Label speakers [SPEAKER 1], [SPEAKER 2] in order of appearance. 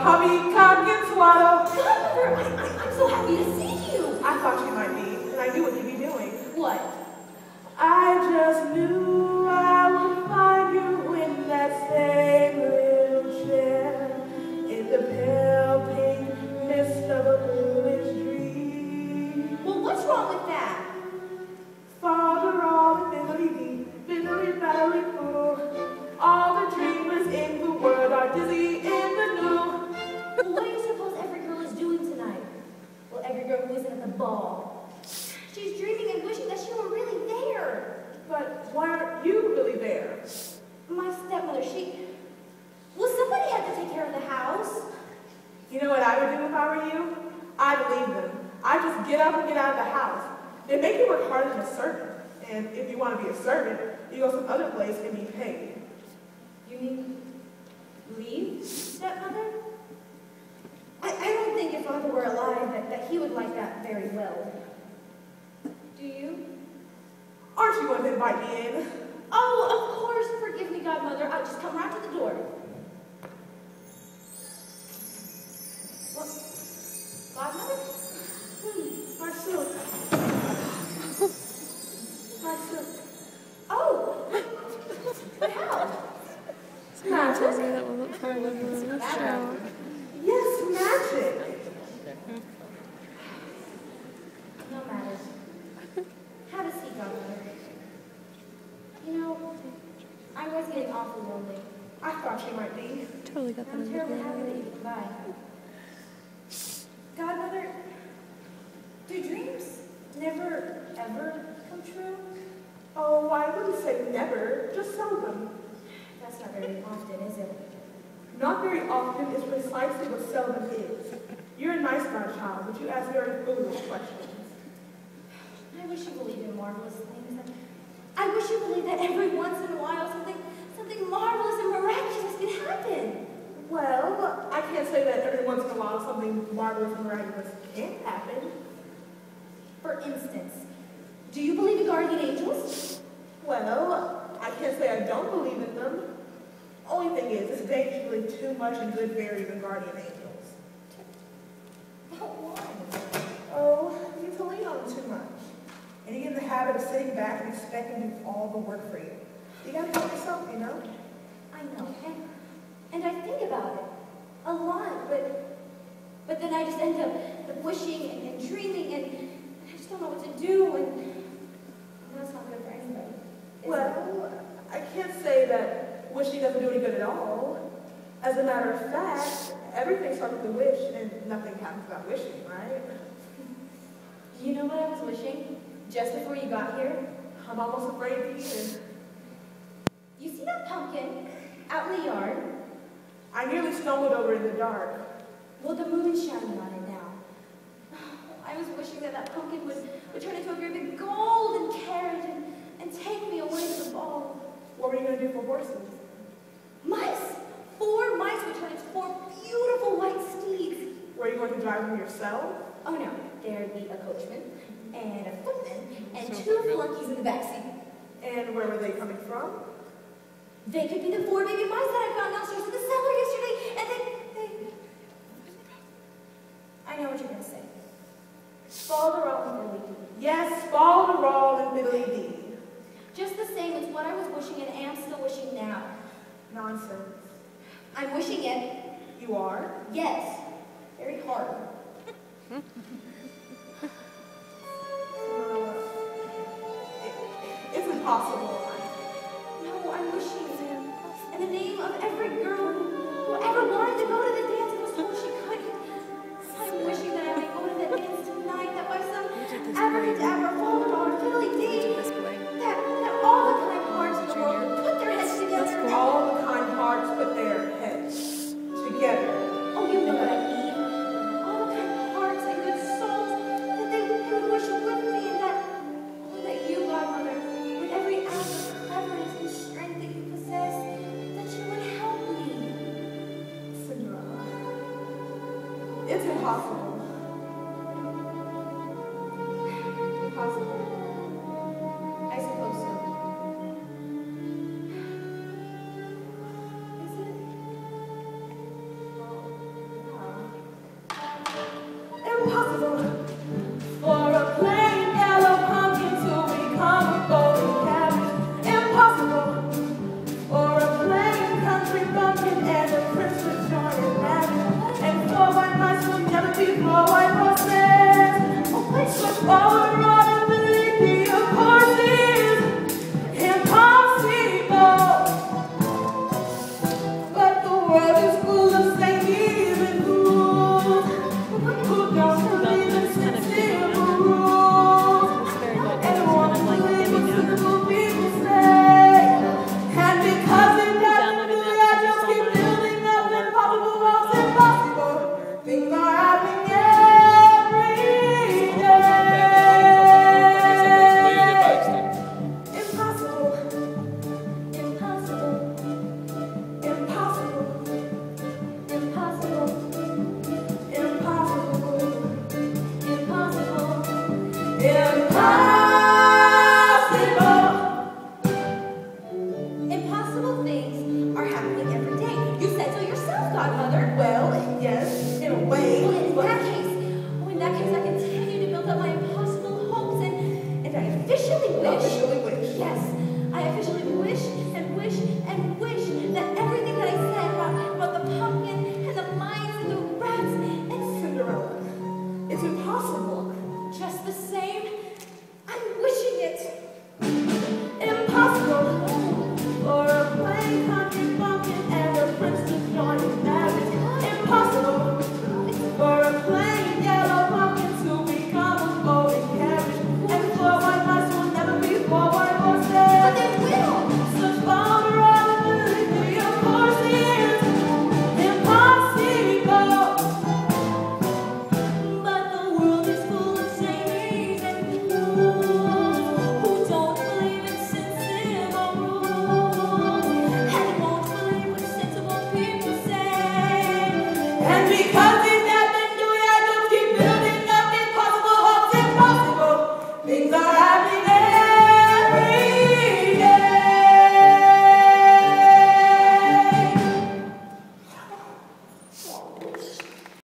[SPEAKER 1] puppy, cock, and swallow.
[SPEAKER 2] Godmother, I'm so happy to see you.
[SPEAKER 1] I thought you might be, and I knew what you'd be doing.
[SPEAKER 2] What?
[SPEAKER 1] I just knew I would find you in that same little chair, in the pale pink mist of a foolish dream.
[SPEAKER 2] Well, what's wrong with that?
[SPEAKER 1] Father, all the fiddly-dee, fiddly-faddly-foo. All the dreamers in the world are dizzy in the new.
[SPEAKER 2] Well, what do you suppose every girl is doing tonight? Well, every girl who isn't at the ball. She's dreaming and wishing that she were really there.
[SPEAKER 1] But why aren't you really there?
[SPEAKER 2] My stepmother, well, somebody had to take care of the house.
[SPEAKER 1] You know what I would do if I were you? I'd leave them. I'd just get up and get out of the house. They make you work harder than a servant. And if you want to be a servant, you go some other place and be paid.
[SPEAKER 2] You mean leave, stepmother? I don't think if father were alive that he would like that very well. Do you?
[SPEAKER 1] Aren't you going to invite me in?
[SPEAKER 2] Oh, of course. Forgive me, godmother. I'll just come right to the door. What? Godmother?
[SPEAKER 1] My silk. My silk.
[SPEAKER 2] Oh! But how?
[SPEAKER 1] Magic.
[SPEAKER 3] That wasn't part of the show.
[SPEAKER 1] Yes, magic.
[SPEAKER 2] No matter. Have a seat, godmother. You know, I was getting awful lonely.
[SPEAKER 1] I thought you might be.
[SPEAKER 3] Totally got that
[SPEAKER 2] I'm
[SPEAKER 3] in
[SPEAKER 2] terribly
[SPEAKER 3] the
[SPEAKER 2] happy that you could by. Godmother, do dreams never, ever come true?
[SPEAKER 1] Oh, I wouldn't say never, just seldom.
[SPEAKER 2] That's not very often, is it?
[SPEAKER 1] Not very often is precisely what seldom is. You're a nice godchild, but you ask very foolish questions.
[SPEAKER 2] I wish you believed in marvelous things. I wish you believed that every once in a while something marvelous and miraculous can happen.
[SPEAKER 1] Well, I can't say that every once in a while something marvelous and miraculous can happen.
[SPEAKER 2] For instance, do you believe in guardian angels?
[SPEAKER 1] Well, I can't say I don't believe in them. Only thing is, it's dangerously too much in good fairies and guardian angels.
[SPEAKER 2] Why?
[SPEAKER 1] Oh, you get to lean on them too much. And you get in the habit of sitting back and expecting to do all the work for you. You gotta help yourself, you know?
[SPEAKER 2] I know, and I think about it a lot, but then I just end up wishing and dreaming, and I just don't know what to do, and that's not good for anybody.
[SPEAKER 1] Well, I can't say that wishing doesn't do any good at all. As a matter of fact, everything starts with a wish, and nothing happens without wishing, right?
[SPEAKER 2] Do you know what I was wishing just before you got here?
[SPEAKER 1] I'm almost afraid to even.
[SPEAKER 2] You see that pumpkin out in the yard?
[SPEAKER 1] I nearly stumbled over in the dark.
[SPEAKER 2] Well, the moon is shining on it now. I was wishing that pumpkin would turn into a very big golden carriage and take me away to the ball.
[SPEAKER 1] What were you going to do for horses?
[SPEAKER 2] Mice! 4 mice would turn into 4 beautiful white steeds.
[SPEAKER 1] Were you going to drive them yourself?
[SPEAKER 2] Oh no, there'd be a coachman and a footman and 2 flunkies in the backseat.
[SPEAKER 1] And where were they coming from?
[SPEAKER 2] They could be the 4 baby mice that I found downstairs in the cellar yesterday, and they... I know what you're going to say. Falderall and fiddly-dee.
[SPEAKER 1] Yes, falderall and fiddly-dee.
[SPEAKER 2] Just the same, it's what I was wishing and am still wishing now.
[SPEAKER 1] Nonsense.
[SPEAKER 2] I'm wishing it.
[SPEAKER 1] You are?
[SPEAKER 2] Yes. Very hard.
[SPEAKER 1] It's impossible.
[SPEAKER 2] No, I'm wishing in the name of every girl who ever wanted to go to the dance and was told she couldn't. I'm wishing that I may go to the dance tonight, that by some abracadabra, falderall, or fiddly-dee, that all the kind hearts in the world would put their heads together.
[SPEAKER 1] All the kind hearts put their heads together.
[SPEAKER 2] Oh, you know what I mean. All the kind hearts and good souls that they would wish with me, and that you, godmother, with every ounce of cleverness and strength that you possess, that you would help me.
[SPEAKER 1] Cinderella. It's impossible.